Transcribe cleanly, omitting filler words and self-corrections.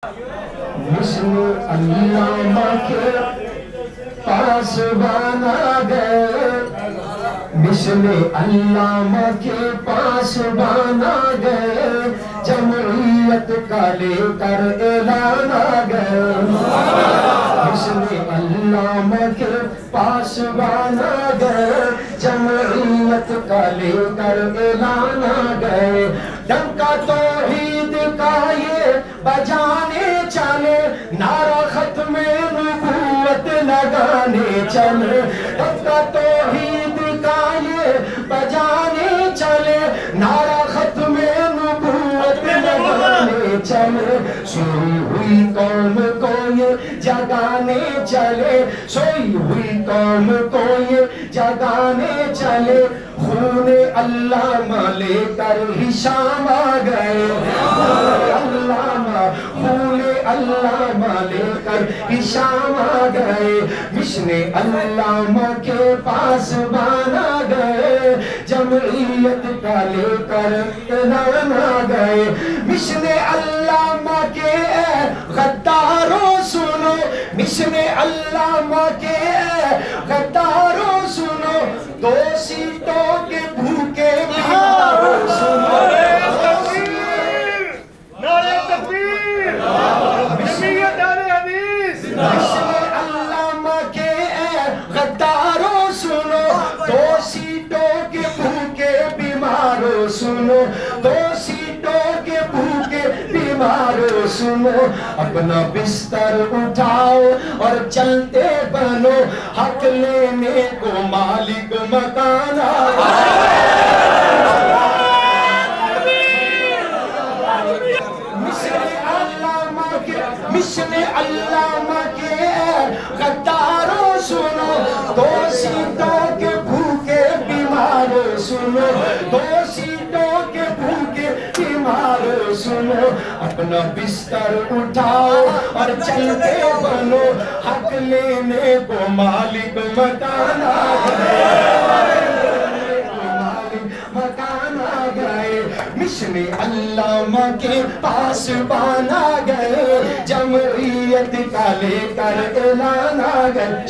Mission علامہ کے پاس بانا گئے، مشن علامہ کے پاس بانا گئے، جمعیت کا لے کر اعلان آ گئے۔ مشن علامہ کے پاس بانا گئے، جمعیت کا لے کر اعلان آ گئے۔ ڈنکا توحید کا یہ بجانے چلے، نعرہ ختم نبوت لگانے چلے۔ ڈنکا توحید کا یہ بجانے چلے، نعرہ ختم نبوت لگانے چلے۔ سوئی ہوئی قوم کو یہ جگانے چلے، سوئی ہوئی قوم کو یہ جگانے چلے۔ خون علامہ لے کر ہشام آ گئے، خون علامہ لے کر ہشام آ گئے۔ مشن علامہ کے پاس بانا گئے، جمعیت کا لے کر اعلان آ گئے۔ مشن علامہ کے اے غداروں سنو، مشن علامہ کے اے غداروں سنو، دو سیٹوں کے بھوکے بیماروں سنو۔ مشن علامہ کے اے غداروں سنو، دو سیٹوں کے بھوکے بیماروں سنو، دو سیٹوں کے بھوکے بیماروں سنو۔ اپنا بستر اٹھاؤ اور چلتے بنو، حق لینے کو مالک مکان مشن علامہ کے غداروں سنو، دو سیٹوں کے بھوکے بیماروں سنو، دو سیٹوں کے بھوکے بیماروں سنو۔ اپنا بستر اٹھاؤ اور چلتے بنو، حق لینے کو مالک مکان آ گئے، مکان آ گئے۔ مشن علامہ کے پاس بانا گئے، جمعیت کا لے کر اعلان آ گئے۔